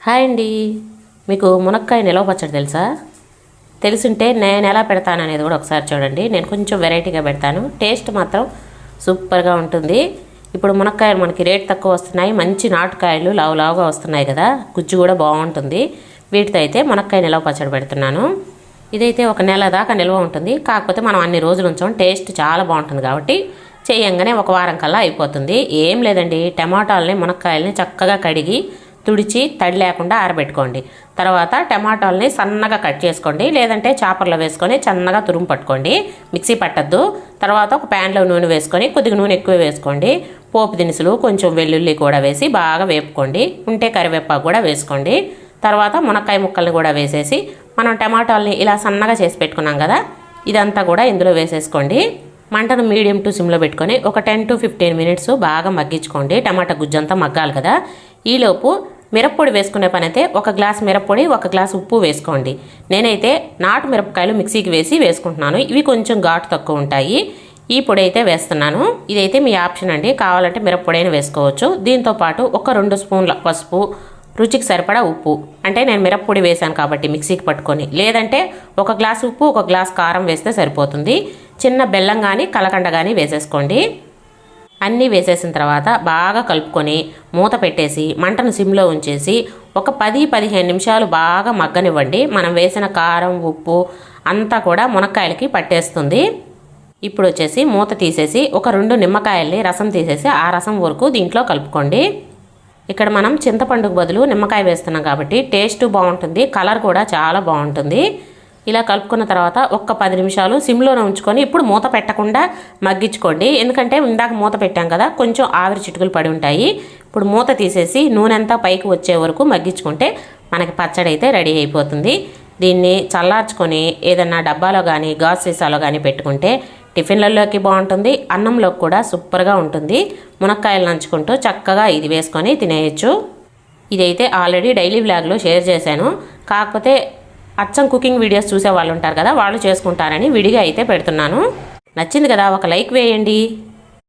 Hi అండి. మీకు మునక్కాయ నిలవ పచ్చడి తెలుసా? తెలిసింటే నేను ఎలా పెడతాను అనేది కూడా ఒకసారి చూడండి. నేను కొంచెం వెరైటీగా పెడతాను. టేస్ట్ మాత్రం సూపర్గా ఉంటుంది. ఇప్పుడు మునక్కాయలు మనకి రేట్ తక్కువ వస్తున్నాయి. మంచి నాటుకాయలు లావులావుగా వస్తున్నాయి కదా, గుజ్జు కూడా బాగుంటుంది. వీటితో అయితే మునక్కాయ నిలవ పచ్చడి పెడుతున్నాను. ఇదైతే ఒక నెల దాకా నిల్వ ఉంటుంది. కాకపోతే మనం అన్ని రోజులు ఉంచాం, టేస్ట్ చాలా బాగుంటుంది కాబట్టి చేయంగానే ఒక వారం కల్లా అయిపోతుంది. ఏం లేదండి, టమాటాలని మునక్కాయలని చక్కగా కడిగి తుడిచి తడి లేకుండా ఆరబెట్టుకోండి. తర్వాత టమాటాలని సన్నగా కట్ చేసుకోండి, లేదంటే చాపర్లో వేసుకొని సన్నగా తురుము పట్టుకోండి. మిక్సీ పట్టద్దు. తర్వాత ఒక ప్యాన్లో నూనె వేసుకొని కొద్దిగా నూనె ఎక్కువ వేసుకోండి. పోపు దినుసులు కొంచెం వెల్లుల్లి కూడా వేసి బాగా వేపుకోండి. ఉంటే కరివేపాకు కూడా వేసుకోండి. తర్వాత మునక్కాయ ముక్కల్ని కూడా వేసేసి మనం టమాటాలని ఇలా సన్నగా చేసి పెట్టుకున్నాం కదా, ఇదంతా కూడా ఇందులో వేసేసుకోండి. మంటను మీడియం టు సిమ్లో పెట్టుకొని ఒక 10 to 15 మినిట్స్ బాగా మగ్గించుకోండి. టమాటా గుజ్జంతా మగ్గాలి కదా. ఈలోపు మిరప్పొడి వేసుకునే పని అయితే ఒక గ్లాస్ మిరప్పొడి, ఒక గ్లాస్ ఉప్పు వేసుకోండి. నేనైతే నాటు మిరపకాయలు మిక్సీకి వేసుకుంటున్నాను. ఇవి కొంచెం ఘాటు తక్కువ ఉంటాయి. ఈ పొడి అయితే వేస్తున్నాను. ఇదైతే మీ ఆప్షన్ అండి, కావాలంటే మిరప్పొడి అయినా వేసుకోవచ్చు. దీంతోపాటు ఒక 2 స్పూన్ల పసుపు, రుచికి సరిపడా ఉప్పు, అంటే నేను మిరప్పొడి వేసాను కాబట్టి మిక్సీకి పట్టుకొని, లేదంటే ఒక గ్లాస్ ఉప్పు, ఒక గ్లాస్ కారం వేస్తే సరిపోతుంది. చిన్న బెల్లం కానీ కలకండ కానీ వేసేసుకోండి. అన్నీ వేసేసిన తర్వాత బాగా కలుపుకొని మూత పెట్టేసి మంటను సిమ్లో ఉంచేసి ఒక 10-15 నిమిషాలు బాగా మగ్గనివ్వండి. మనం వేసిన కారం ఉప్పు అంతా కూడా మునక్కాయలకి పట్టేస్తుంది. ఇప్పుడు వచ్చేసి మూత తీసేసి ఒక 2 నిమ్మకాయల్ని రసం తీసేసి ఆ రసం వరకు దీంట్లో కలుపుకోండి. ఇక్కడ మనం చింతపండుకు బదులు నిమ్మకాయ వేస్తున్నాం కాబట్టి టేస్ట్ బాగుంటుంది, కలర్ కూడా చాలా బాగుంటుంది. ఇలా కలుపుకున్న తర్వాత ఒక్క 10 నిమిషాలు సిమ్లోనే ఉంచుకొని ఇప్పుడు మూత పెట్టకుండా మగ్గించుకోండి. ఎందుకంటే ఇందాక మూత పెట్టాం కదా, కొంచెం ఆవిరి చిటుకులు పడి ఉంటాయి. ఇప్పుడు మూత తీసేసి నూనె అంతా పైకి వచ్చే వరకు మగ్గించుకుంటే మనకి పచ్చడి అయితే రెడీ అయిపోతుంది. దీన్ని చల్లార్చుకొని ఏదన్నా డబ్బాలో కానీ గాజు సీసాలో కానీ పెట్టుకుంటే టిఫిన్లలోకి బాగుంటుంది, అన్నంలోకి కూడా సూపర్గా ఉంటుంది. మునక్కాయలు నంచుకుంటూ చక్కగా ఇది వేసుకొని తినేయచ్చు. ఇదైతే ఆల్రెడీ డైలీ వ్లాగ్లో షేర్ చేశాను. కాకపోతే అచ్చం కుకింగ్ వీడియోస్ చూసే వాళ్ళు ఉంటారు కదా, వాళ్ళు చేసుకుంటారని విడిగా అయితే పెడుతున్నాను. నచ్చింది కదా, ఒక లైక్ వేయండి.